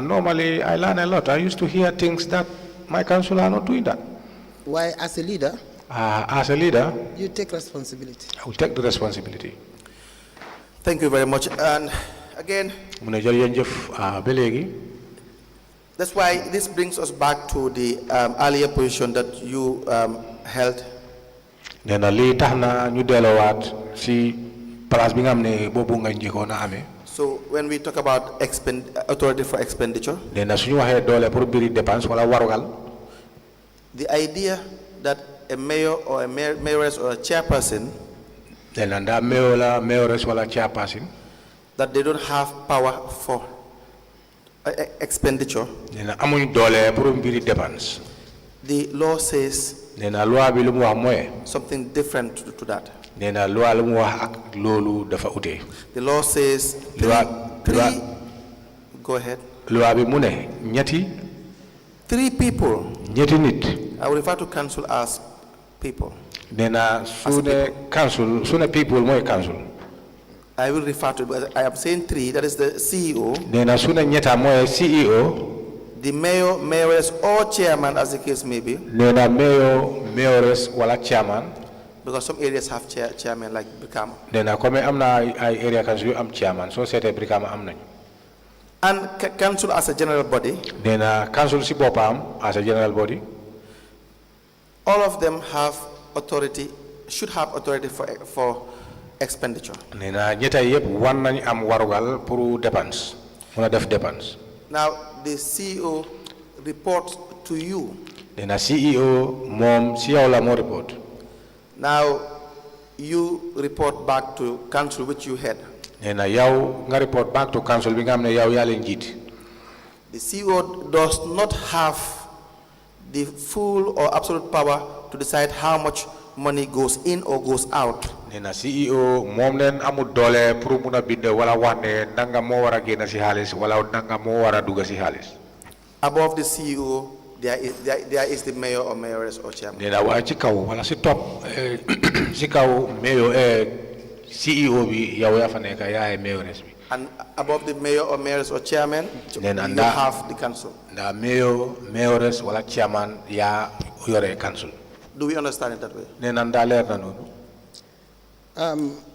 Normally, I learn a lot. I used to hear things that my council are not doing that. Why, as a leader, As a leader, you take responsibility. I will take the responsibility. Thank you very much. And again, that's why this brings us back to the earlier position that you held. So when we talk about authority for expenditure, the idea that a mayor or a mayoress or a chairperson, that they don't have power for expenditure, the law says something different to that. The law says go ahead. 3 people. I will refer to council as people. I will refer to it, but I am saying 3, that is the CEO. The mayor, mayoress, or chairman, as the case may be. Because some areas have chairman, like Brikama. And council as a general body. All of them have authority, should have authority for expenditure. Now, the CEO reports to you. Now, you report back to council which you head. The CEO does not have the full or absolute power to decide how much money goes in or goes out. Above the CEO, there is the mayor or mayoress or chairman. And above the mayor or mayoress or chairman, you have the council. The mayor, mayoress, or chairman, council. Do we understand it that way?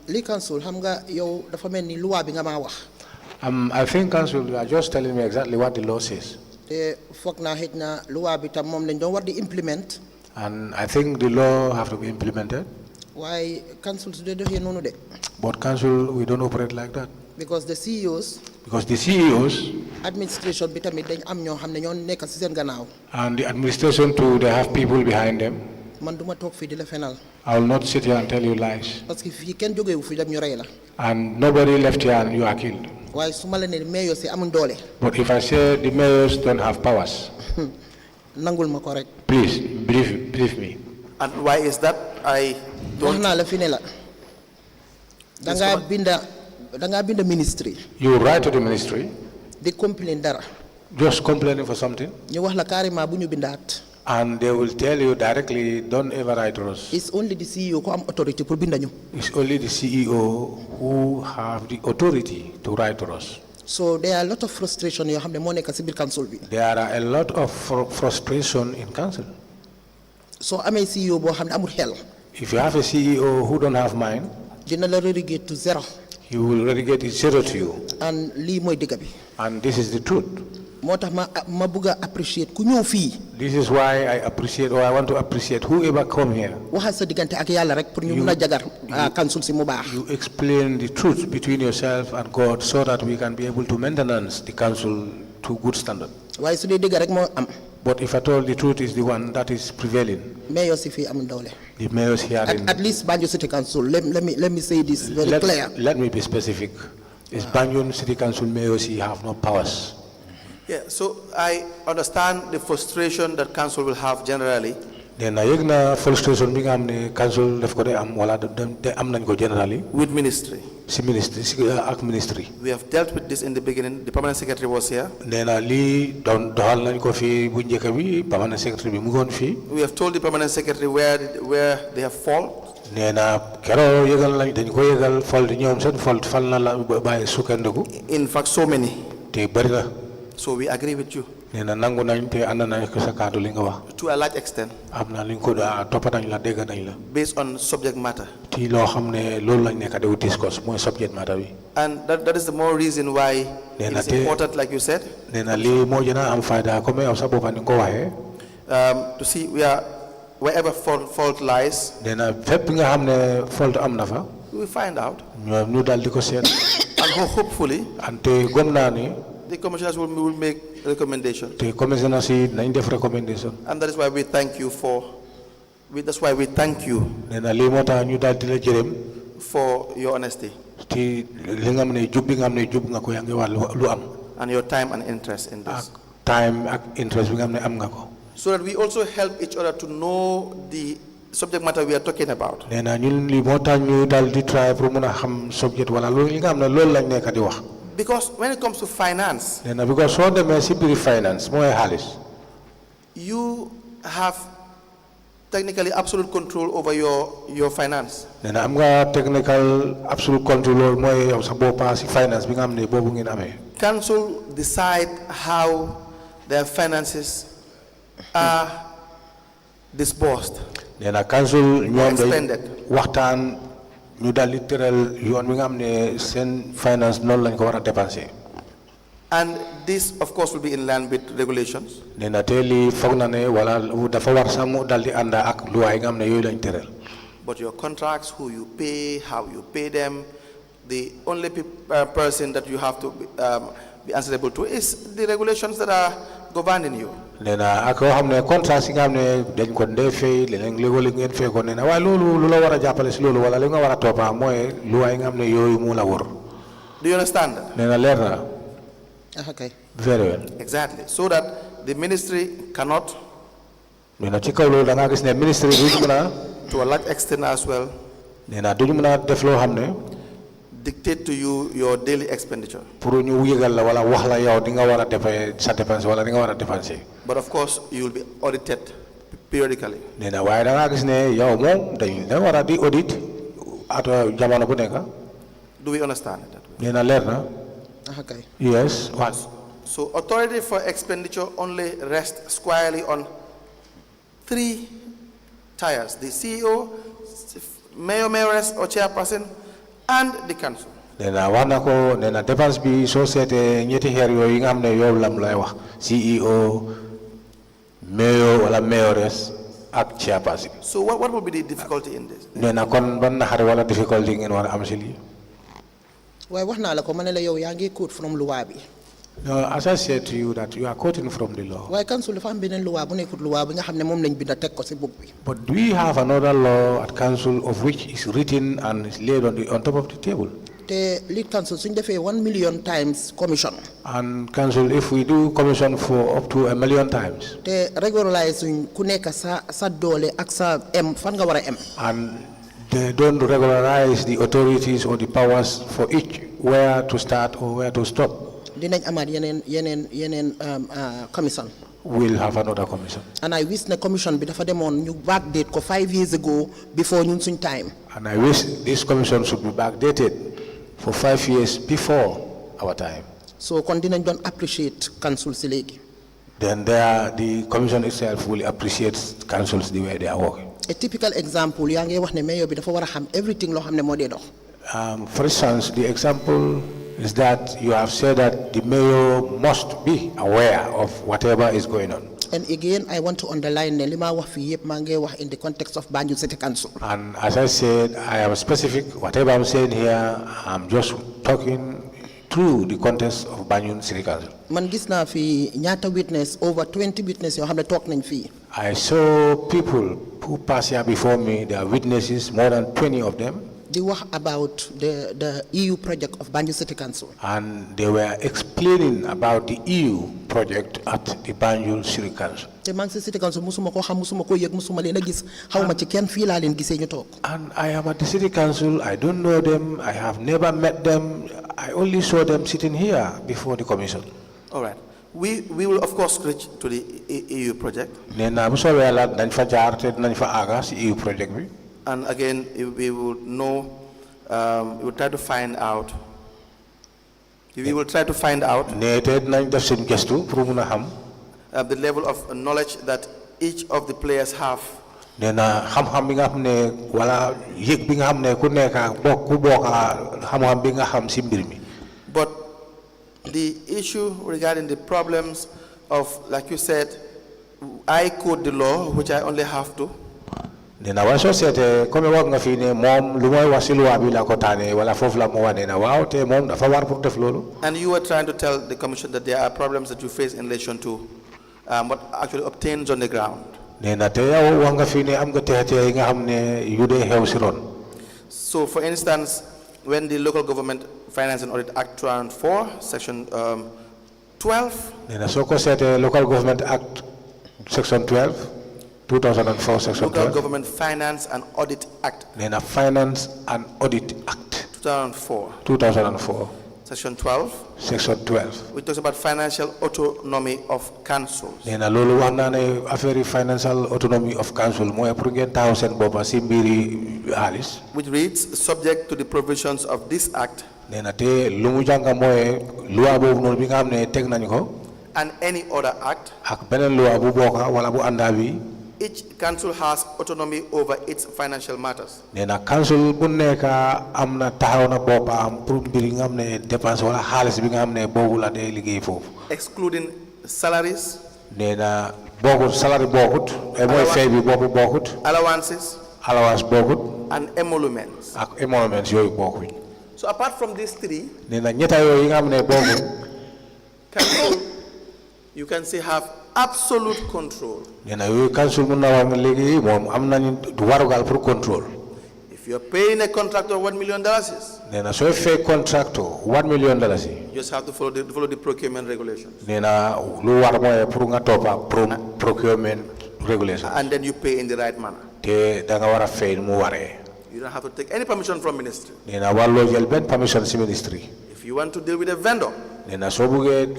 Li council, hamga yow dafa melni loi bi nga ma wax. I think council, you are just telling me exactly what the law says. Te fokk na xejna loi bi tam mom lañ doon war di implement. And I think the law have to be implemented. Why council today doxé nonu de? But council, we don't operate like that. Because the CEOs. Because the CEOs. Administration bi tamit dañ am ñoo xamne ñoo nekk ci seen gannaaw. And the administration too, they have people behind them. Man duma tok fi di la fenal. I will not sit here and tell you lies. Parce que fi ken joge wu fi dem ñu ray la. And nobody left here and you are killed. Why suma la ne mayor ci amuñ doole. But if I say the mayors don't have powers. Nangul ma ko rek. Please believe me. And why is that? I don't. Wax na la fi ne la. Da nga binda ministry. You write to the ministry. They complain dara. Just complaining for something. Ñu wax la carrément bu ñu bindaat. And they will tell you directly, don't ever write to us. It's only the CEO who have authority to binda ñu. It's only the CEO who have the authority to write to us. So there are a lot of frustration you have the money council bi. There are a lot of frustration in council. So I'm a CEO bo xamne amul xel. If you have a CEO who don't have mind, dina la relegate to 0. He will relegate it 0 to you. And li moy dëgg bi. And this is the truth. Motax ma bëgg appreciate ku ñëw fi. This is why I appreciate, or I want to appreciate whoever come here. Waxal sa digante ak Yalla rek pour ñu mëna jagar council si mu baax. You explain the truth between yourself and God so that we can be able to maintenance the council to good standard. Waaye su dee dëgg rek mo am. But if at all the truth is the one that is prevailing. Mayors si fi am doole. The mayors here at least Banjul City Council, let me say this very clear. Let me be specific. Is Banjul City Council mayors here have no powers. Yeah, so I understand the frustration that council will have generally. Then I yegna frustration bi nga xamne council daf ko de am wala de am nañ ko generally with ministry. Ministry. We have dealt with this in the beginning. The permanent secretary was here. Nena li don doxal nañ ko fi bu ñëk bi permanent secretary bi mu ngon fi. We have told the permanent secretary where they have fault. Nena kéro yegal lañ dañ ko yegal fault ñoom seen fault fal na la bay sukandiku. In fact so many. Te bari na. So we agree with you. To A large extent. Based on subject matter. And that is the more reason why it's important, like you said, to see wherever fault lies, we will find out. And hopefully, the commissioners will make recommendations. And that is why we thank you for your honesty and your time and interest in this. So that we also help each other to know the subject matter we are talking about. Because when it comes to finance, you have technically absolute control over your finance. Council decide how their finances are disbursed, expended. And this, of course, will be in line with regulations. But your contracts, who you pay, how you pay them, the only person that you have to be answerable to is the regulations that are governing you. Do you understand that? Okay. Very well. Exactly. So that the ministry cannot, to a large extent as well, dictate to you your daily expenditure. But of course, you will be audited periodically. Do we understand that? Okay. Yes. So authority for expenditure only rests squarely on 3 tiers: the CEO, mayor, mayoress or chairperson, and the council. CEO, mayor or mayoress, ak chairperson. So what will be the difficulty in this? Why wax na la ko manela yow yaangi quote from loi bi. No, as I said to you that you are quoting from the law. Why council dafa am benen loi bu nekut loi bi nga xamne mom lañ binda tek ko ci book bi. But we have another law at council of which is written and is laid on top of the table. The lead council suñ defé 1 million times commission. And council, if we do commission for up to 1 million times. Te regularize suñ ku nekk sa doole ak sa M fan nga wara M. And they don't regularize the authorities or the powers for each where to start or where to stop. Dinañ amaat yenen commission. We'll have another commission. And I wish the commission bi dafa demone ñu backdate ko 5 years ago before ñun suñ time. And I wish this commission should be backdated for 5 years before our time. So kon dinañ don appreciate council ci légui. Then the commission itself will appreciate councils the way they are working. A typical example, yaa ngi wax ne mayor bi dafa war a xam everything loo xam ne moo dee dox. For instance, the example is that you have said that the mayor must be aware of whatever is going on. And again, I want to underline ne li ma wax fii yëpp maa ngi wax in the context of Banjul City Council. And as I said, I am specific. Whatever I'm saying here, I'm just talking through the context of Banjul City Council. Man gis naa fi ñaata witness, over 20 witness yoo xam ne toog nañ fii. I saw people who passed here before me. There are witnesses, more than 20 of them. They were about the EU project of Banjul City Council. And they were explaining about the EU project at the Banjul City Council. The Banjul City Council musuma ko xam musuma ko yëg musuma leen a gis xawma ci kenn fii laa leen gisee ñu toog. And I am at the City Council. I don't know them. I have never met them. I only saw them sitting here before the commission. All right. We will of course reach to the EU project. And again, we will know, we will try to find out We will try to find out ne te nañ def seen gestu pour mun a xam the level of knowledge that each of the players have. nee na xam-xam bi nga xam ne wala yëg bi nga xam ne ku nekk ku bokk xam-xam bi nga xam si mbir mi. But the issue regarding the problems of, like you said, I quote the law, which I only have to. nee na waaye soo seetee comme wax nga fii ne moom lu mooy wax si loi bi la ko taane wala foofu la moo wax nee na waaw te moom dafa war pour def loolu. And you were trying to tell the commission that there are problems that you face in relation to what actually obtains on the ground. nee na te yow wax nga fii ne am nga teexte yi nga xam ne yu dee xew si ron. So, for instance, when the Local Government Finance and Audit Act 2004, Section 12, nee na soo ko seetee Local Government Act Section 12 2004 Section 12. Local Government Finance and Audit Act nee na Finance and Audit Act 2004, Section 12, Section 12. which talks about financial autonomy of councils. nee na loolu wax naa ne affaire yi financial autonomy of council mooy pour ngeen taxaw seen boppa si mbiri xaalis. Which reads, subject to the provisions of this act nee na te lu mu jàng mooy loi boobu noonu bi nga xam ne teg nañu ko. and any other act, ak beneen loi bu bokka wala bu àndaa bi. each council has autonomy over its financial matters. nee na council bu nekk am na taxaw na boppam pour mbir yi nga xam ne dépense wala xaalis bi nga xam ne boobu la day liggéey foofu. Excluding salaries, nee na bokkut salary bokkut. mooy fay bi boobu bokkut. allowances, allowance bokkut. and emoluments. ak emoluments yooyu bokkuñ. So apart from these three, nee na ñetta yooyu yi nga xam ne bokkuñ. council, you can say, have absolute control. nee na yooyu council mun na wax ne léegi moom am nañu warugal pour contrôle. If you're paying a contractor $1 million, nee na sooy fay contractor $1 million yi. you just have to follow the procurement regulations. nee na lu war mooy pour nga toppa procurement regulations. And then you pay in the right manner. te da nga war a fay mu waree. You don't have to take any permission from ministry. nee na warloo jël benn permission si ministry. If you want to deal with a vendor nee na soo buggee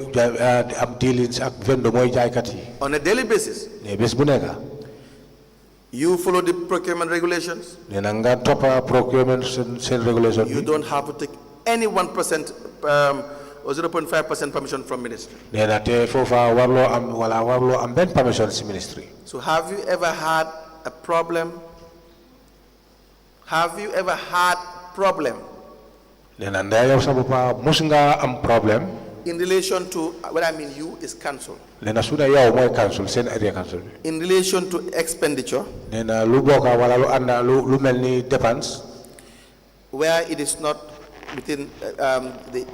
am dealings ak vendor mooy jaaykat yi. on a daily basis, ne bés bu nekk. you follow the procurement regulations. nee na nga toppa procurement seen regulation You bi. don't have to take any 1% or 0.5% permission from ministry. nee na te foofa warloo am wala warloo am benn permission si ministry. So have you ever had a problem? Have you ever had problem nee na ndaa yow sa boppa mus nga am problème. in relation to, what I mean you is council, nee na su ne yow mooy council seen area council bi. in relation to expenditure nee na lu bokka wala lu ànda lu mel ni dépense. where it is not within the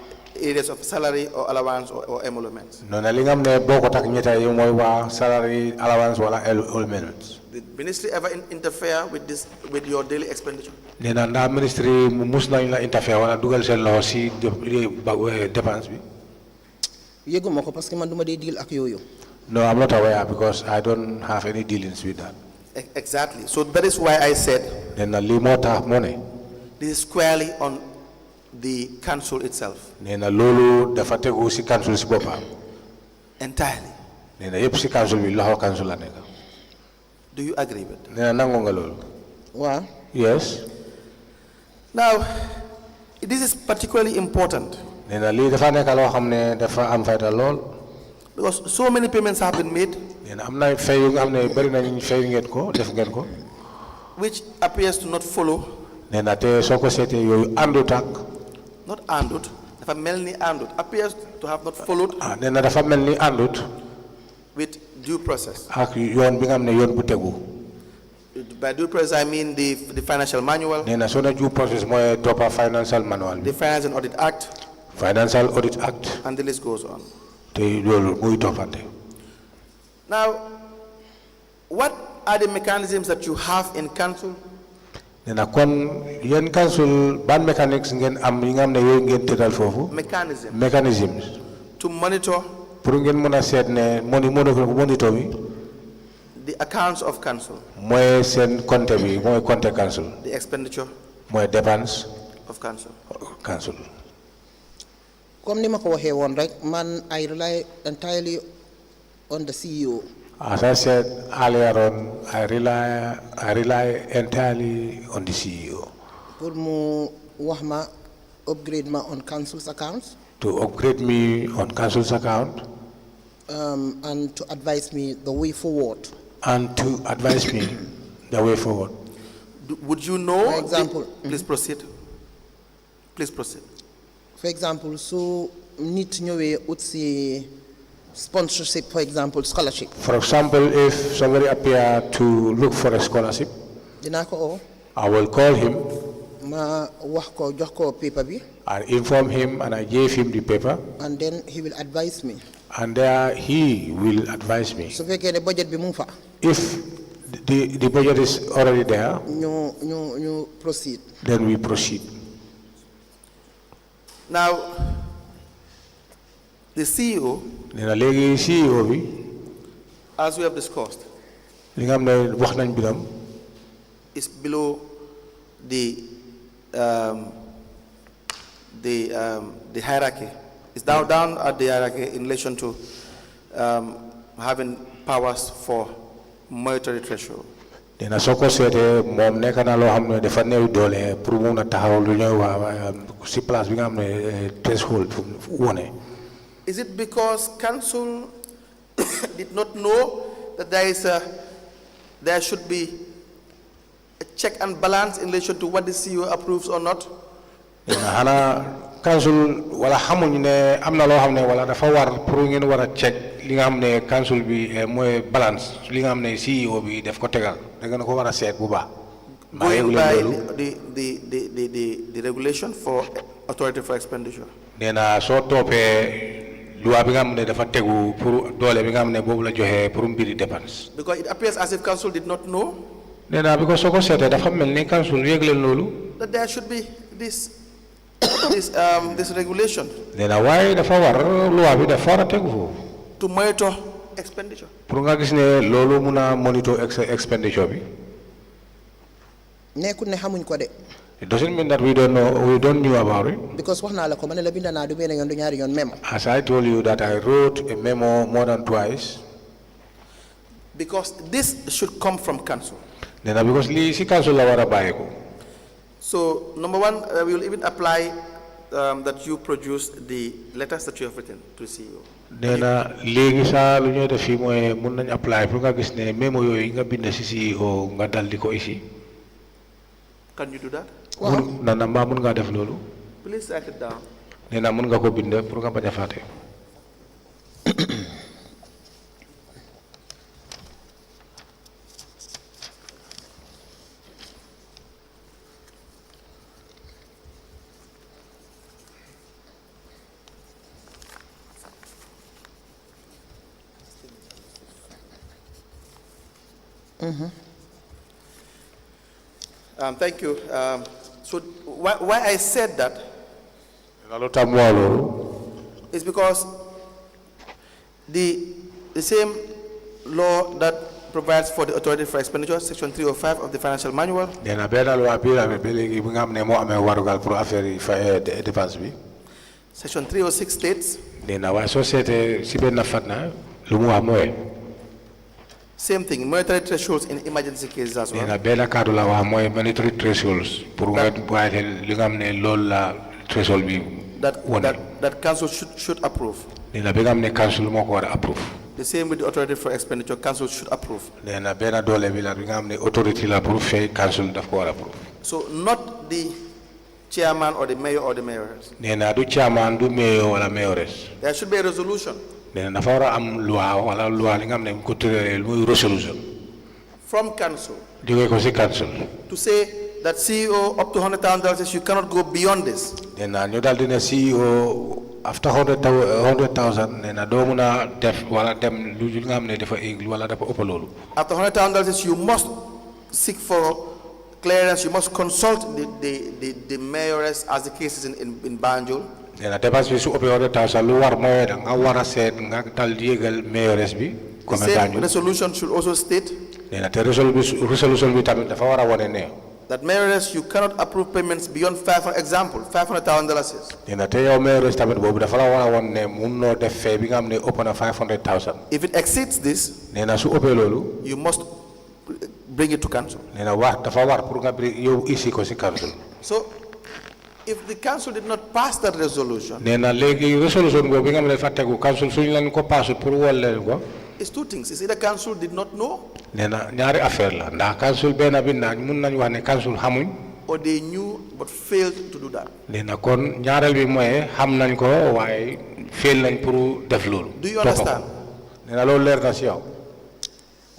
areas of salary or allowance or emoluments. non li nga xam ne bokkut ak ñetta yi mooy waa salary allowance wala emoluments. Did ministry ever interfere with this, with your daily expenditure? nee na ndax ministre mus nañ la interfere wala dugal seen loxo si dépense bi. yëguma ko parce que man duma dee deal ak yooyu. No, I'm not aware because I don't have any dealings with that. Exactly. So that is why I said nee na lii moo tax moo ne. this is squarely on the council itself. nee na loolu dafa tegu si council si boppam. Entirely. nee na yëpp si council bi loxo council la nekk. Do you agree with that? nee na nangu nga loolu. waaw. Yes. Now, this is particularly important nee na lii dafa nekk loo xam ne dafa am fayda lool. because so many payments have been made nee na am na fay yu nga xam ne bëri nañ fay ngeen ko def ngeen ko. which appears to not follow, nee na te soo ko seetee yooyu àndut ak. not andut, dafa mel ni andut, appears to have not followed nee na dafa mel ni àndut with due process. ak yoon bi nga xam ne yoon bu tegu. By due process, I mean the financial manual, nee na soo na due process mooy toppa financial manual bi. the Finance and Audit Act, Financial Audit Act. and the list goes on. te loolu muy toppante. Now, what are the mechanisms that you have in council nee na kon yéen council ban mécaniques ngeen am yi nga xam ne yooyu ngeen tëddal foofu. mécanismes. to monitor pour ngeen mën a seet ne monitor bi. the accounts of council, mooy seen compte bi mooy compte council. the expenditure mooy dépense of council. council. comme ni ma ko waxee woon rek man I rely entirely on the CEO. As I said earlier on, I rely entirely on the CEO. pour mu wax ma upgrade ma on council's accounts. to upgrade me on council's account, and to advise me the way forward. and to advise me the way forward. Would you know? For example, Please proceed. Please proceed. For example, so need to know what's the sponsorship, for example, scholarship. For example, if somebody appear to look for a scholarship, I will call him, ma wax ko jox ko paper bi, I inform him, and I gave him the paper, and then he will advise me. and there he will advise me. So fekkee ne budget bi mu ngi fa, If the budget is already there, ñu proceed. then we proceed. Now, the CEO, Nena léegi CEO bi, as we have discussed, li nga xam ne wax nañ biram, is below the hierarchy. It's down at the hierarchy in relation to having powers for monetary threshold. nena soo ko seetee moom nekk na loo xam ne dafa néew doole pour mun a taxaw lu ñuy wax si place bi nga xam ne threshold fu wone. Is it because council did not know that there should be a check and balance in relation to what the CEO approves or not? xanaa council wala xamuñ ne am na loo xam ne wala dafa war pour ngeen war a check li nga xam ne council bi mooy balance li nga xam ne CEO bi daf ko tegal da ngeen ko war a seet bu baax. Going by the regulation for authority for expenditure. nee na soo toppee loi bi nga xam ne dafa tegu pour doole bi nga xam ne boobu la joxe pour mbiri dépense. Because it appears as if council did not know. nee na because soo ko seetee dafa mel ni council yëgle loolu. That there should be this regulation. nee na waaye dafa war loi bi dafa war a tegu foofu. To monitor expenditure. pour nga gis ne loolu mun a monitor expenditure bi. nekkul ne xamuñ ko de. It doesn't mean that we don't know about it. Because wax naa la ko ma ne la bind naa du benn yoon du ñaari yoon memo. As I told you that I wrote a memo more than twice. Because this should come from council. nee na because lii si council la war a bàyyi ko. So, number one, we will even apply that you produce the letters that you have written to CEO. nee na léegi saa lu ñuy def fii mooy mun nañ apply pour nga gis ne memo yooyu nga bind si CEO nga dal di ko ici. Can you do that? na mbaa mun ngaa def loolu. Please write it down. nee na mun nga ko bind pour nga bañ a fàtte. Thank you. So why I said that is because the same law that provides for the authority for expenditure, section 305 of the financial manual. Section 306 states. Same thing, monetary thresholds in emergency cases as well. Monetary thresholds that council should approve. The same with the authority for expenditure, council should approve. So not the chairman or the mayor or the mayoress. There should be a resolution. From council to say that CEO up to $100,000, you cannot go beyond this. Then CEO after 100,000, then after $100,000, you must seek for clearance. You must consult the mayoress as the case is in Banjul. Then the same resolution should also state that mayoress, you cannot approve payments beyond $500,000. Example, $500,000. If it exceeds this, you must bring it to council. So, If the council did not pass that resolution, Nena legi resolution go bi nga mane fategu council suñ len ko passu pour wol len ko. it's two things. It's either council did not know, Nena ñaari affaire la ndax council bena bi nañ mun nañ wax ne council xamuñ. or they knew but failed to do that. Nena kon ñaaral bi moy xam nañ ko waye fail nañ pour def lolu. Do you understand? Nena lolu leer na ci yow.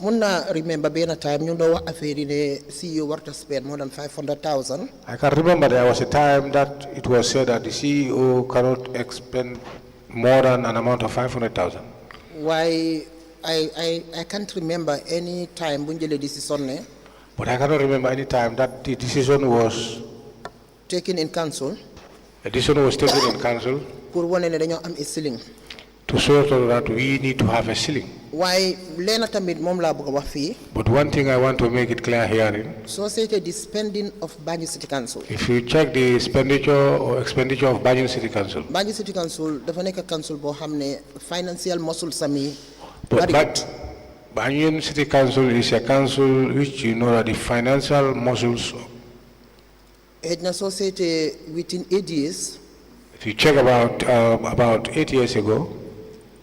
Munna remember bena time ñu do wax affaire yi ne CEO warta spend more than 500,000. I can remember there was a time that it was said that the CEO cannot expend more than an amount of 500,000. Why I can't remember any time bu jëlé decision ne But I cannot remember any time that the decision was taken in council taken in council pour wone ne dañoo am a ceiling. to show that we need to have a ceiling. Why leena tamit mom la bëgg wax fi. But one thing I want to make it clear here, Society the spending of Banjul City Council. if you check the expenditure of Banjul City Council, Banjul City Council dafa nekk council boo xam ne financial muscle sami but bariwut. Banjul City Council is a council which you know that the financial muscles, Xëj na society within 8 years, if you check about 8 years ago,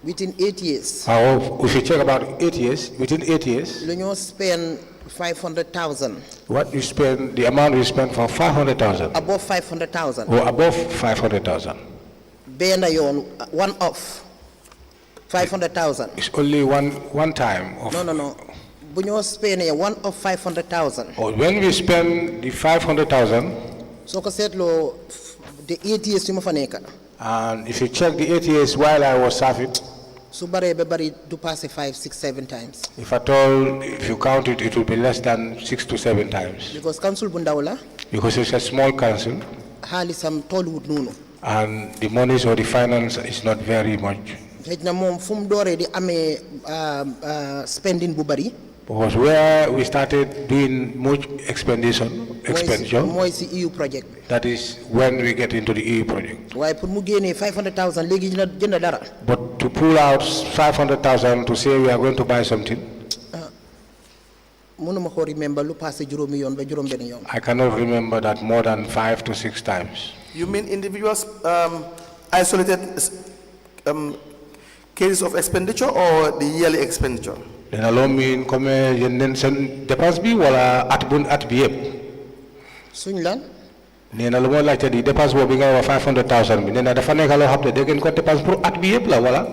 within 8 years, or if you check about 8 years, within 8 years, lu ñoo spend 500,000 what you spend, the amount you spend for 500,000 above 500,000 or above 500,000 benn yoon one off 500,000. is only one time of. No. Bu ñoo spend one off 500,000. Or when we spend the 500,000, soo ko seetloo the 8 years yu ma fa nekk and if you check the 8 years while I was serving, su baree ba bari du passé 5, 6, 7 times. if at all, if you count it, it will be less than 6 to 7 times. Because council bu ndaw la Because it's a small council, xaalisam tolluwut noonu. and the monies or the finance is not very much. Xëj na moom fu mu dooree di amee spending bu bari. Because where we started doing much expenditure, mooy si EU project bi. that is when we get into the EU project. waaye pour mu génnee 500,000 léegi dina jënd dara. But to pull out 500,000 to say we are going to buy something, mënuma ko remember lu passé juróomi yoon ba juróom benn yoon. I cannot remember that more than 5 to 6 times. You mean individuals isolated cases of expenditure or the yearly expenditure? Then allow me come yenen sen dépense bi wala at bi yépp. suñ lan. Néna lu mo laajte di dépense boobu nga wax 500,000 bi néna dafa nekk loo xam ne da ngeen ko dépense pour at bi yépp la wala.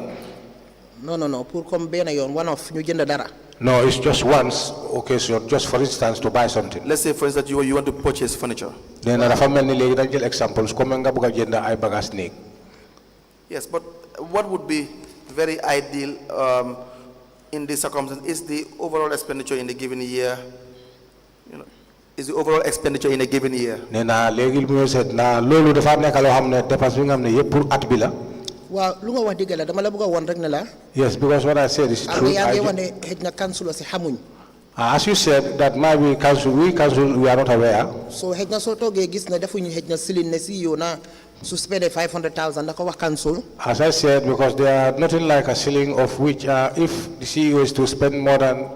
non pour comme benn yoon one off ñu jënd dara. No, it's just once occasion, just for instance to buy something. Let's say for instance you want to purchase furniture. Néna dafa mel ni léegi dañ jël examples comme nga bëgg jënd ay bagages néeg. Yes, but what would be very ideal in this circumstance is the overall expenditure in the given year. Is the overall expenditure in a given year. Néna léegi lu ñu seet na loolu dafa nekk loo xam ne dépense bi nga xam ne yépp pour at bi la. waaw lu nga wax dëgg la dama la bëgg a woon rek ne la. Yes, because what I said is true. yaa ngi wax ne xëj na council si xamuñ. As you said, that might be council, we are not aware. So xëj na soo toogee gis ne defuñu xëj na silin ne si yow na su spendé 500,000 da ko wax council. As I said, because there are nothing like a ceiling of which if the CEO is to spend more than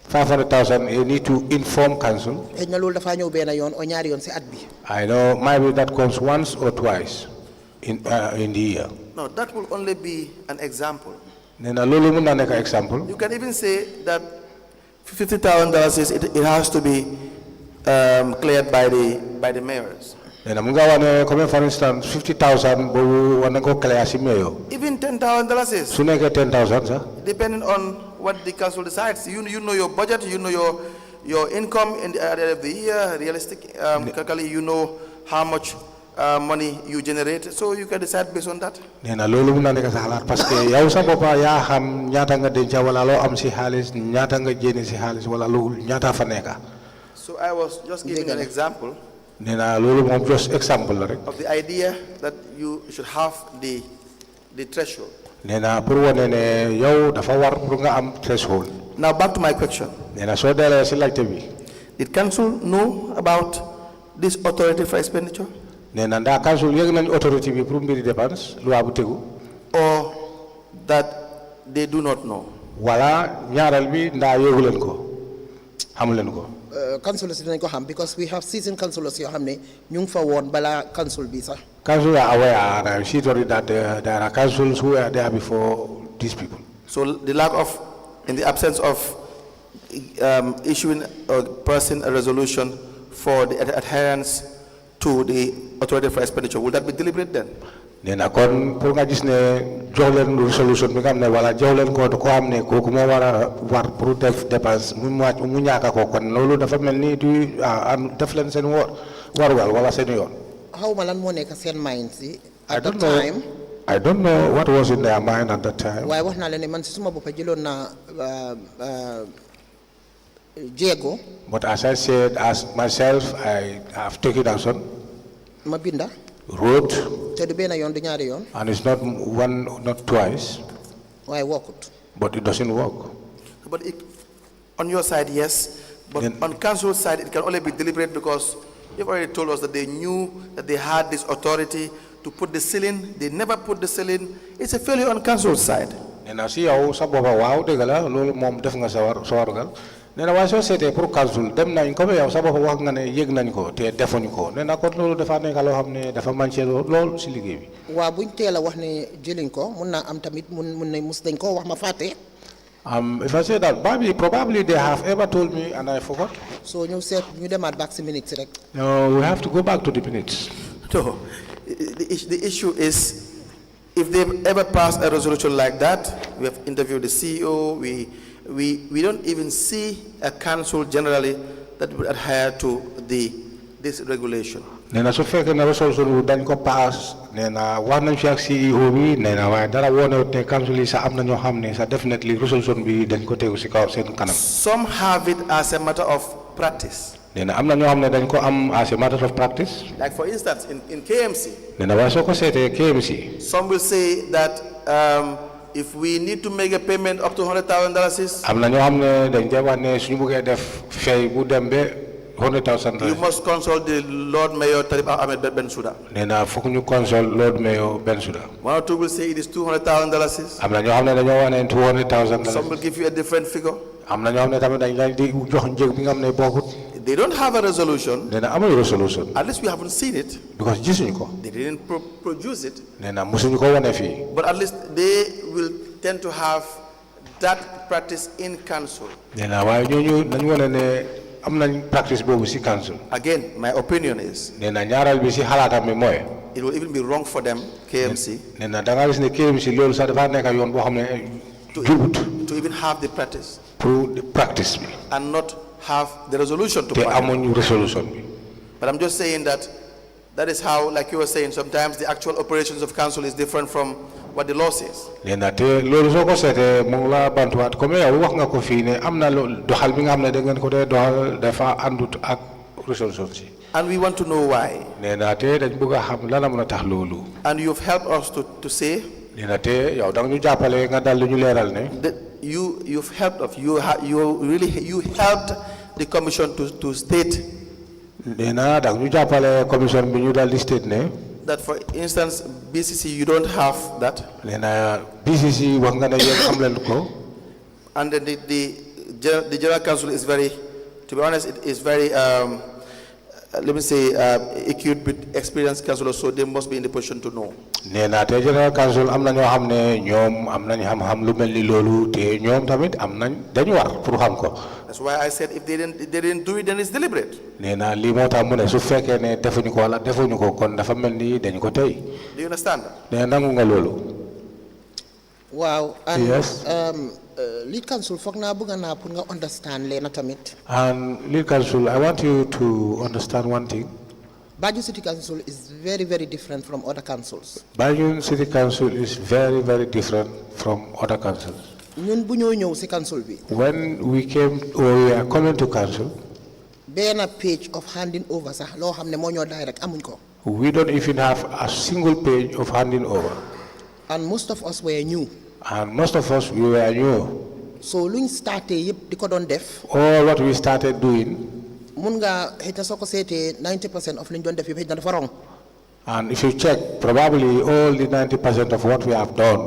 500,000, you need to inform council. xëj na loolu dafa ñëw benn yoon o ñaari yoon si at bi. I know maybe that comes once or twice in the year. No, that will only be an example. Nena lolu mun na nek example. You can even say that $50,000 is it has to be cleared by the mayors. Nena mun ga wane comme for instance 50,000 bo wana ko clear si mayor. Even $10,000 is. Su nek 10,000 sa. Depending on what the council decides. You know your budget, you know your income at the end of the year, realistic you know how much money you generate, so you can decide based on that. Nena lolu mun na nek sa halat parce que yow sa bopa ya xam ñaata nga denca wala lo am si xaliss ñaata nga jeni si xaliss wala lu ñaata fa neka. So I was just giving an example. Nena lolu mom just example la rek. Of the idea that you should have the threshold. Nena pour wone ne yow dafa war pour nga am threshold. Now back to my question. Nena so dele si laajte bi. Did council know about this authority for expenditure? Nena nda council yeg nañ authority bi pour mbiri dépense loi bu tegu. Or that they do not know? Wala ñaaral bi nda yegulen ko. Xamulen ko. councillors dinañ ko xam because we have seasoned councillors yoo xam ne ñu ngi fa woon balaa council bi sax. Council are aware, and I see that there are councils who were there before these people. So the lack of, in the absence of issuing a person a resolution for the adherence to the authority for expenditure, will that be deliberate then? Nena kon pour nga gis ne jox leen resolution bi nga xam ne wala jox leen ko xam ne kooku moo war pour def dépense mu ñaaka ko kon loolu dafa mel ni du def leen seen warugal wala seen yoon. How ma lan moo nekk seen mind si at that time. I don't know what was in their mind at that time. waaye wax naa leen ne man si suma bopp jëloon naa jéego. But as I said, as myself, I have taken action. Ma binda. Wrote. te du benn yoon du ñaari yoon. And it's not one, not twice. waaye workut. But it doesn't work. But on your side, yes. But on council's side, it can only be deliberate because you've already told us that they knew that they had this authority to put the ceiling. They never put the ceiling. It's a failure on council's side. And I see how some of our lolu mom def nga sawarugal. Nena wa société pour council dem nañ ko yow sa bop wax nga ne yegg nañ ko te defuñ ko nena ko lolu dafa nekk lo xamne dafa manché lool ci liggéey bi. Wa buñ téla wax ne jëliñ ko mun na am tamit mun na mus dañ ko wax ma faté. If I say that, probably they have ever told me and I forgot. So you said you demand back the minutes, right? No, we have to go back to the minutes. So, the issue is, if they've ever passed a resolution like that, we have interviewed the CEO, we don't even see a council generally that would adhere to this regulation. Nena so fekk na resolution dañ ko pass nena wax nañ fi ak CEO bi nena waaye dara wone te council yi sa am na ñoo xam ne sa definitely resolution bi dañ ko tegu ci kaw seen kanam. Some have it as a matter of practice. Nena am na ñoo xam ne dañ ko am as a matter of practice. Like for instance in KMC. Nena waaye soo ko seetee KMC. Some will say that if we need to make a payment up to $100,000. Am na ñoo xam ne dañ dee wax ne suñu bëggee def fay bu dem be $100,000. You must consult the Lord Mayor Talib Ahmed Bensouda. Nena fokk ñu consult Lord Mayor Bensouda. One or two will say it is $200,000. Am na ñoo xam ne dañoo wax ne $200,000. Some will give you a different figure. Am na ñoo xam ne tamit dañ lay di jox njëg bi nga xam ne bokkut. They don't have a resolution. Nena amuñu resolution. At least we haven't seen it. Because gisuñu ko. They didn't produce it. Nena musuñu ko wane fii. But at least they will tend to have that practice in council. Nena waaye ñooñu dañu wane ne am nañ practice boobu si council. Again, my opinion is, Nena ñaaral bi si xalaatam bi mooy. it will even be wrong for them, KMC, Nena da nga gis ne KMC loolu sax dafa nekk yoon boo xam ne jubut. to even have the practice Pour practice bi. and not have the resolution to Te point. amuñu resolution bi. But I'm just saying that is how, like you were saying, sometimes the actual operations of council is different from what the law says. Nena te loolu soo ko seetee mu ngi la bantuwaat comme yow wax nga ko fii ne am na doxal bi nga xam ne da ngeen ko dee doxal dafa àndut ak resolution si. And we want to know why. Nena te dañ bëgg a xam lan la mën a tax loolu. And you've helped us to say Nena te yow da nga ñu jàppale nga dal ñu leeral ne. that you've helped us. You helped the commission to state Nena da nga ñu jàppale commission bi ñu dal di state ne. that, for instance, BCC, you don't have that. Nena BCC wax nga ne yéen am leen ko. And then the general council is very, to be honest, it is very, let me say, acute with experienced councillors, so they must be in the position to know. Nena te general council am na ñoo xam ne ñoom am nañ xam-xam lu mel ni loolu te ñoom tamit am nañ dañu war pour xam ko. That's why I said if they didn't do it, then it's deliberate. Nena lii moo tax mu ne su fekkee ne defuñu ko wala defuñu ko kon dafa mel ni dañu ko tey. Do you understand that? Nena nangu nga loolu. Wow. And Yes. lead council foog naa bëgg naa pour nga understand leena tamit. And lead council, I want you to understand one thing. Banjul City Council is very, very different from other councils. Banjul City Council is very, very different from other councils. ñun bu ñoo ñëw si council bi. When we came or we are coming to council, benn page of handing over sax loo xam ne moo ñoo direct amuñ ko. we don't even have a single page of handing over. And most of us were new. And most of us, we were new. So luñ starté yëpp di ko doon def. All what we started doing, mun nga xëy na soo ko seetee 90% of liñ doon def yëpp xëy na dafa wrong. and if you check, probably all the 90% of what we have done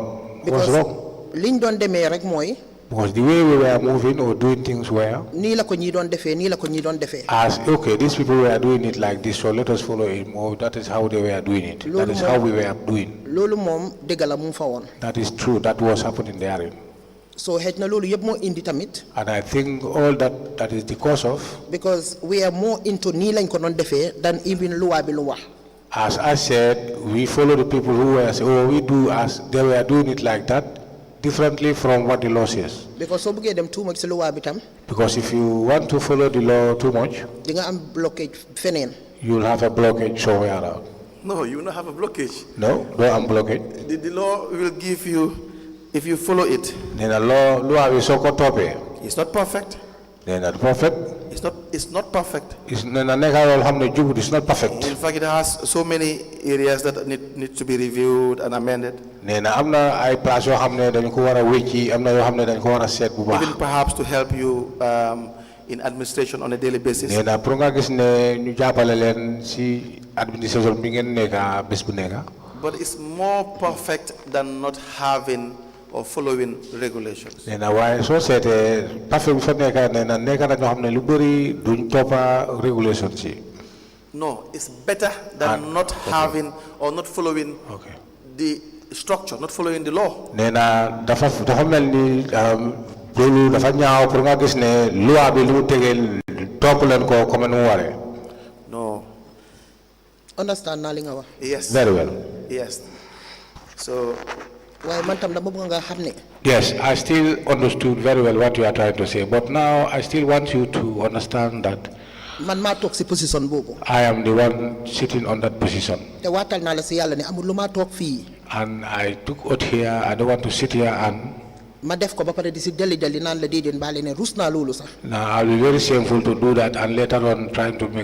was wrong. liñ doon demee rek mooy. Because the way we were moving or doing things were, nii la ko ñii doon defee nii la ko ñii doon defee. as okay, these people were doing it like this, so let us follow it more. That is how they were doing it. That is how we were doing. loolu moom dëgg la mu fa woon. That is true. That was happening there. so xëj na loolu yëpp moo indi tamit. And I think all that is the cause of. because we are more into nii lañ ko doon defee than even luwaa bi lu wax. As I said, we follow the people who were saying, oh, we do as they were doing it like that, differently from what the law says. because so bëggee dem too much si luwaa bi tam. Because if you want to follow the law too much, di nga am blockage feneen. you'll have a blockage somewhere around. No, you will not have a blockage. No am blockage. The law will give you, if you follow it. Then the law is so tope. It's not perfect. Then the perfect. It's not perfect. It's not perfect. In fact, it has so many areas that need to be reviewed and amended. Even perhaps to help you in administration on a daily basis. But it's more perfect than not having or following regulations. No, it's better than not having or not following the structure, not following the law. No. Understand na li nga wax. Yes. Very well. Yes. So. Yes, I still understood very well what you are trying to say, but now I still want you to understand that I am the one sitting on that position. And I took out here, I don't want to sit here and now I'll be very shameful to do that, and later on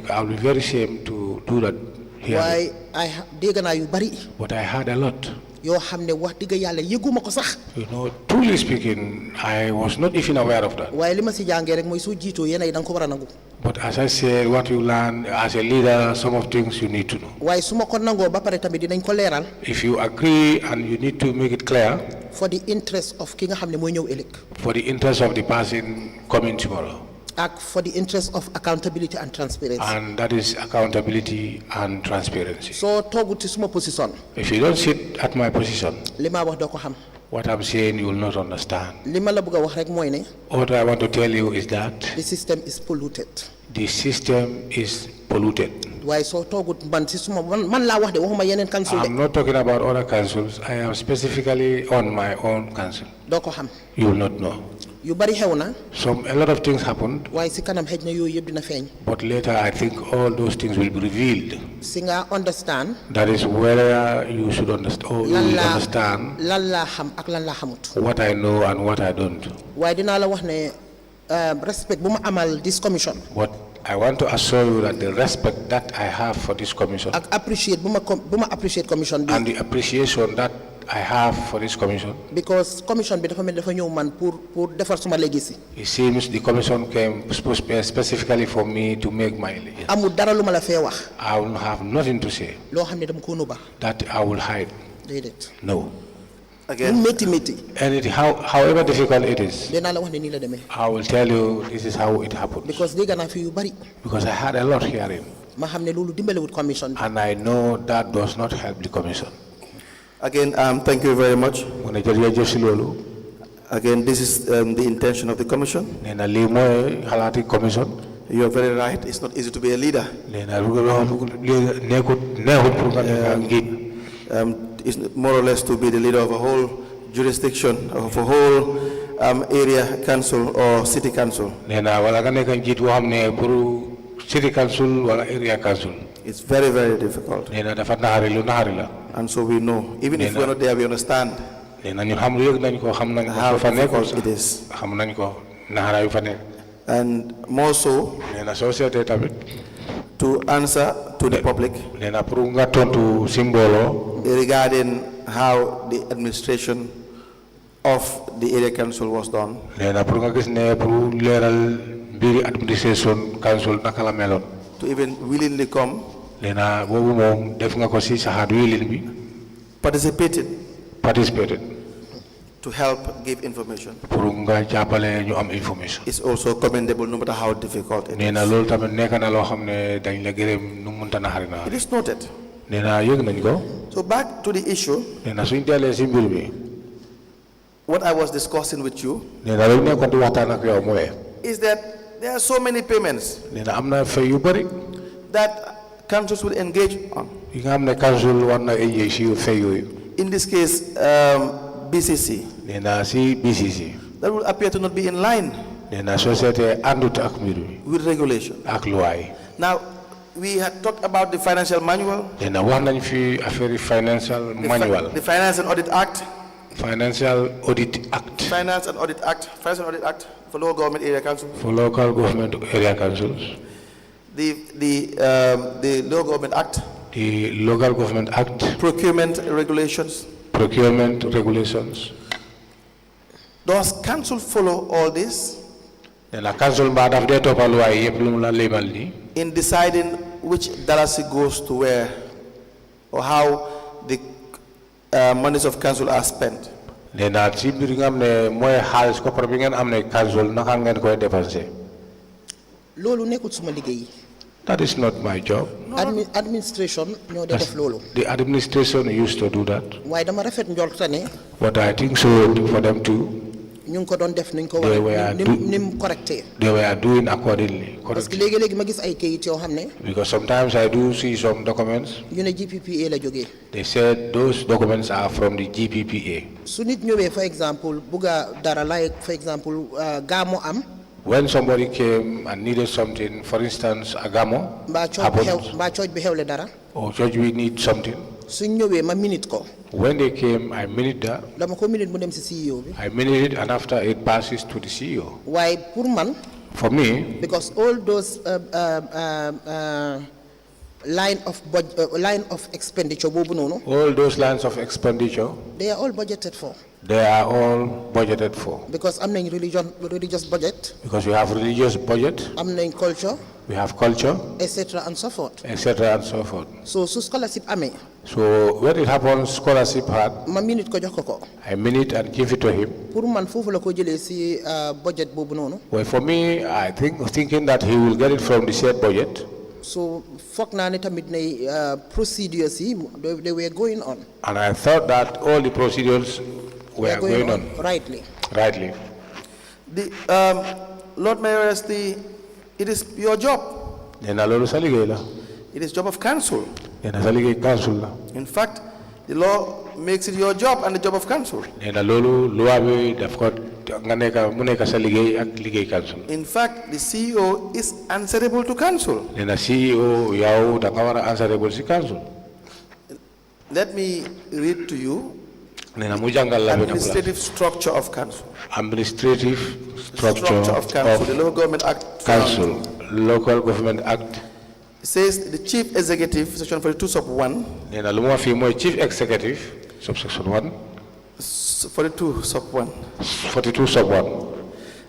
I'll be very ashamed to do that here. But I heard a lot. You know, truly speaking, I was not even aware of that. But as I said, what you learn as a leader, some of things you need to know. If you agree and you need to make it clear, for the interest of for the interest of the person coming tomorrow. For the interest of accountability and transparency. And that is accountability and transparency. So, position. If you don't sit at my position, what I'm saying you will not understand. What I want to tell you is that the system is polluted. The system is polluted. Why so I'm not talking about other councils. I am specifically on my own council. You will not know. A lot of things happened. But later I think all those things will be revealed. Understand. That is where you should understand. Or you will understand what I know and what I don't. Why didn't I respect this commission? What I want to assure you that the respect that I have for this commission appreciate commission and the appreciation that I have for this commission, because commission legacy. It seems the commission came specifically for me to make my legacy. I will have nothing to say that I will hide. No. Again, and however difficult it is, I will tell you this is how it happened. Because I had a lot hearing, and I know that does not help the commission. Again, thank you very much. Again, this is the intention of the commission. You are very right. It's not easy to be a leader. It's more or less to be the leader of a whole jurisdiction, of a whole area council or city council. City council or area council. It's very, very difficult. And so we know, even if we're not there, we understand how difficult it is. And more so, to answer to the public regarding how the administration of the area council was done. To even willingly come, participated. to help give information. pour nga jàppale ñu am information. It's also commendable no matter how difficult it nee is. na loolu tamit nekk na loo xam ne dañ la gërëm nu mu mënta naxari na. It is noted. nee na yëg nañ ko. So back to the issue, nee na suñ teelee si mbir bi. what I was discussing with you nee na loolu nekkoon di waxtaan ak yow mooy. is that there are so many payments nee na am na fay yu bëri. that councils will engage on. yi nga xam ne council war na engage si fay yooyu. In this case, BCC. nee na si BCC. That will appear to not be in line nee na société àndut ak mbir bi. with regulation. ak luwaay. Now, we had talked about the financial manual, nee na wax nañ fi affaire financial manual. the Finance and Audit Act, Financial Audit Act. Finance and Audit Act for local government area council, for local government area councils. the Local Government Act, The Local Government Act. procurement regulations. Procurement regulations. Does council follow all this nee na council mbaa daf dee toppal luwaay yëpp lu mu la léemal nii. in deciding which dalasi goes to where or how the monies of council are spent? nee na si mbir nga xam ne mooy xaalis koppar bi ngeen am ne council naka ngeen koy dépensé. loolu nekkul suma liggéey. That is not my job. Administration ñoo dee def loolu. The administration used to do that. waaye dama rafet njort ne. But I think so for them too. ñu ngi ko doon def nuñ ko war ni mu correcté. They were doing accordingly. parce que léegi-léegi ma gis ay kayit yoo xam ne. Because sometimes I do see some documents. ñu ne GPPA la jógee. They said those documents are from the GPPA. su nit ñëwee for example bugga dara like for example gaamo am. When somebody came and needed something, for instance, a gamo happened, mbaa cooj bi xewle dara. or church we need something. suñ ñëwee ma minute ko. When they came, I minute that. dama ko minute mu dem si CEO bi. I minute it, and after it passes to the CEO. waaye pour man. For me, because all those line of expenditure boobu noonu. all those lines of expenditure, they are all budgeted for. they are all budgeted for. because am nañ religious budget. Because we have religious budget, am nañ culture. we have culture, etc. and so forth. etc. and so forth. so su scholarship amee. So when it happens, scholarship had, ma minute ko jox ko. I minute and give it to him. pour man foofu la ko jëlee si budget boobu noonu. Well, for me, I thinking that he will get it from the said budget. so foog naa ne tamit ne procedures yi they were going on. And I thought that all the procedures were going on. Rightly. Rightly. The Lord Mayor, it is your job. It is job of council. In fact, the law makes it your job and the job of council. In fact, the CEO is answerable to council. Let me read to you administrative structure of council. Administrative structure of council. The Local Government Act. Council. Local Government Act. It says the chief executive, section 42 sub 1. Chief executive, subsection 1. 42 sub 1. 42 sub 1.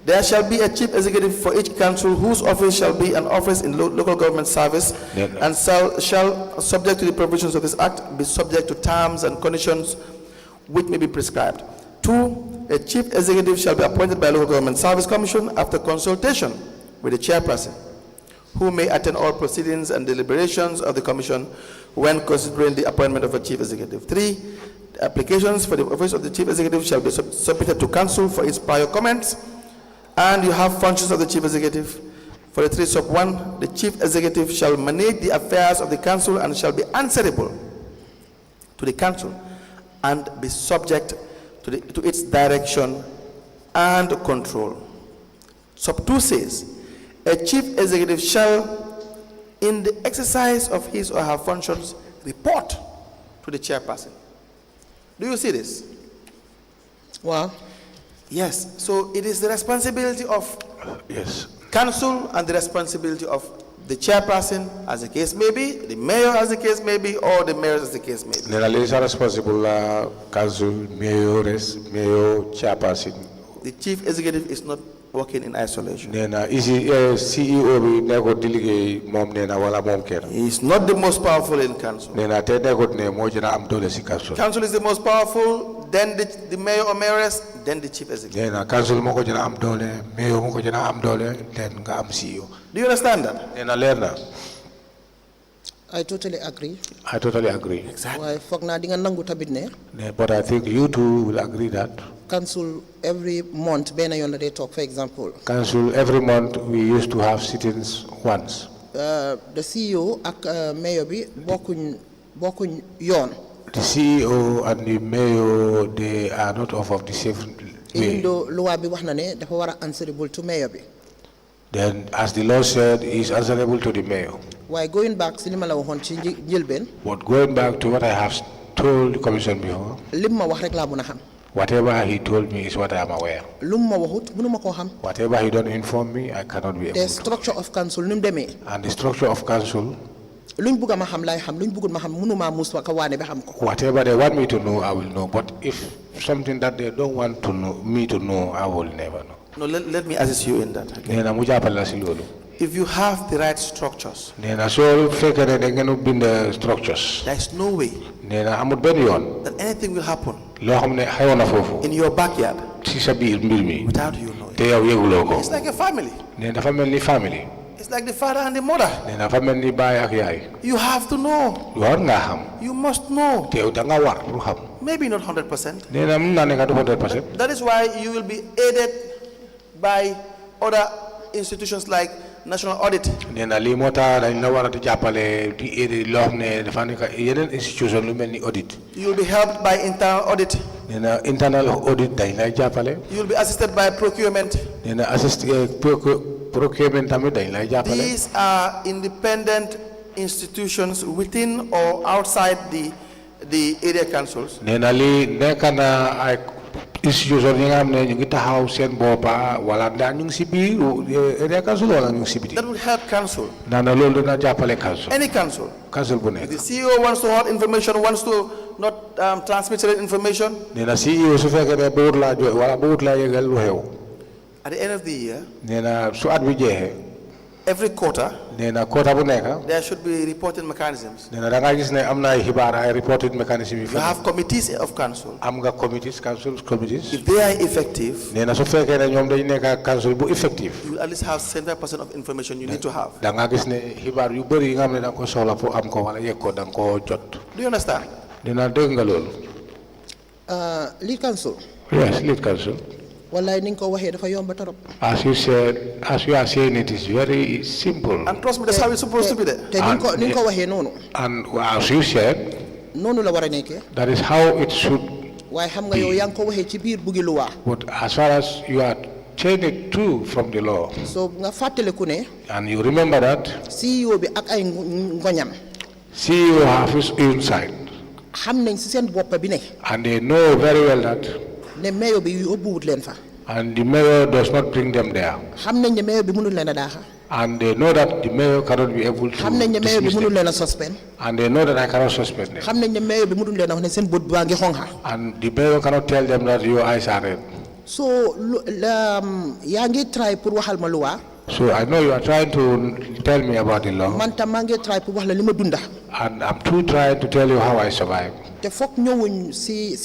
There shall be a chief executive for each council whose office shall be an office in local government service and shall, subject to the provisions of this act, be subject to terms and conditions which may be prescribed. 2, a chief executive shall be appointed by local government service commission after consultation with the chairperson, who may attend all proceedings and deliberations of the commission when considering the appointment of a chief executive. 3, the applications for the office of the chief executive shall be submitted to council for its prior comments, and you have functions of the chief executive. For the 3 sub 1, the chief executive shall manage the affairs of the council and shall be answerable to the council and be subject to its direction and control. Sub 2 says, a chief executive shall, in the exercise of his or her functions, report to the chairperson. Do you see this? Wow. Yes. So it is the responsibility of council and the responsibility of the chairperson, as the case may be, the mayor, as the case may be, or the mayors, as the case may be. Responsible council, mayor, chairperson. The chief executive is not working in isolation. He is not the most powerful in council. Council is the most powerful then the mayor or mayoress, then the chief executive. Then council moko jina am dole, mayor moko jina am dole, then nga am CEO. Do you understand that? Then leer na. I totally agree. I totally agree. Exactly. Why foog naa di nga nangu tamit ne But I think you too will agree that council every month benn yoon la day talk, for example. council every month we used to have sittings once. The CEO ak mayor bi bokkuñ yoon. The CEO and the mayor, they are not of the same way. Even though loi bi wax na ne dafa war a answerable to mayor bi. Then, as the law said, he is answerable to the mayor. Why going back si li ma la waxoon ci njëlbeen. But going back to what I have told the commission before, lim ma wax rek laa mën a xam. whatever he told me is what I am aware. Lum ma waxut mënuma koo xam. Whatever he don't inform me, I cannot be able The to. structure of council ni mu demee. And the structure of council, luñ bëgg ma xam laay xam luñ bëggul ma xam mënuma mus wa ka waane ba xam ko. whatever they want me to know, I will know. But if something that they don't want to know, me to know, I will never know. No, let me assist you in that. Okay? Nena mu jàppale la si loolu. If you have the right structures, Nena soo fekkee ne da ngeen bind structures. there is no way Nena amul benn yoon. that anything will happen loo xam ne xewoon na foofu. in your backyard si sa biir mbir mi. without you knowing. te yow yëguloo ko. It's like a family. Nena dafa mel ni family. It's like the father and the mother. Nena dafa mel ni baay ak yaay. You have to know. war nga xam. You must know. te yow da nga war pour xam. Maybe not 100%. Nena mun naa nekk 100%. That is why you will be aided by other institutions like National Audit. Nena lii moo tax dañ la war a di jàppale di aider loo xam ne dafa nekk yeneen institution lu mel ni audit. You will be helped by internal audit. Nena internal audit dañ lay jàppale. You will be assisted by procurement. Nena procurement tamit dañ lay jàppale. These are independent institutions within or outside the area councils. Nena lii nekk na ay institution yi nga xam ne ñu ngi taxaw seen boppa wala daa ñu ngi si biir area council wala ñu ngi si biti. That will help council. Nana loolu dina jàppale council. Any council. Council bu If nekk. the CEO wants to hold information, wants to not transmit certain information, Nena CEO su fekkee ne bëggut laa joxe wala bëggut laa yëgal lu xew. at the end of the year, Nena su at bi jeexee. every quarter, Nena quota bu nekk. there should be reporting mechanisms. Nena da nga gis ne am na ay xibaar ay reporting mechanism yi You fa. have committees of council. Am nga committees council committees. If they are effective, Nena su fekkee ne ñoom dañu nekk council bu effective. you will at least have 75% of information you need to have. Da nga gis ne xibaar yu bëri yi nga xam ne da nga ko soxla pour am ko wala yëg ko da nga ko jot. Do you understand? Nena dégg nga loolu. Lead council. Yes, lead council. Wallaay ni nga ko waxee dafa yomb torop. As you said, as you are saying, it is very simple. And trust me, that's how it's supposed to be there. te ni nga ko waxee noonu. And as you said, noonu la war a nekkee. that is how it should. waaye xam nga yow yaa ngi ko waxee ci biir buggi luwaa. But as far as you are changing it too from the law, so nga fàttaliku ne. and you remember that CEO bi ak ay ngoñam. CEO have his insight, xam nañ si seen bopp bi ne. and they know very well that, ne mayor bi yóbbuwut leen fa. and the mayor does not bring them there, xam nañ ne mayor bi mënul leen a daaxa. and they know that the mayor cannot be able to xam nañ ne mayor bi dismiss mënul them, leen a suspend. and they know that I cannot suspend them, xam nañ ne mayor bi mënul leen a wax ne seen bët baa ngi xonxa. and the mayor cannot tell them that your eyes are red. so yaa ngi try pour waxal ma luwaa. So I know you are trying to tell me about the law, man tam maa ngi try pour wax la li ma dunda. and I'm too trying to tell you how I survive. te foog ñëwuñ si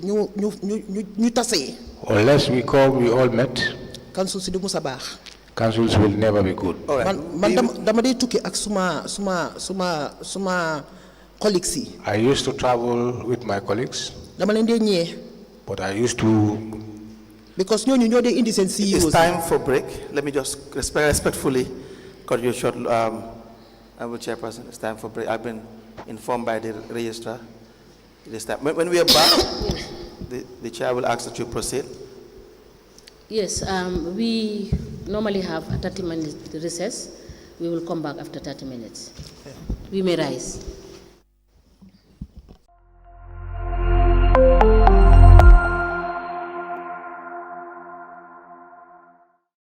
ñu tasee. Unless we come, we all met, council si du musa baax. councils will never be good. All right. man dama dee tukki ak suma colleagues yi. I used to travel with my colleagues, dama leen dee ñëwee. but I used to. because ñooñu ñoo dee indi seen CEOs. It's time for break. Let me just respectfully cut you short, Honorable Chairperson. It's time for break. I've been informed by the registrar. It is time. When we are back, the chair will ask that you proceed. Yes, we normally have a 30-minute recess. We will come back after 30 minutes. We may rise.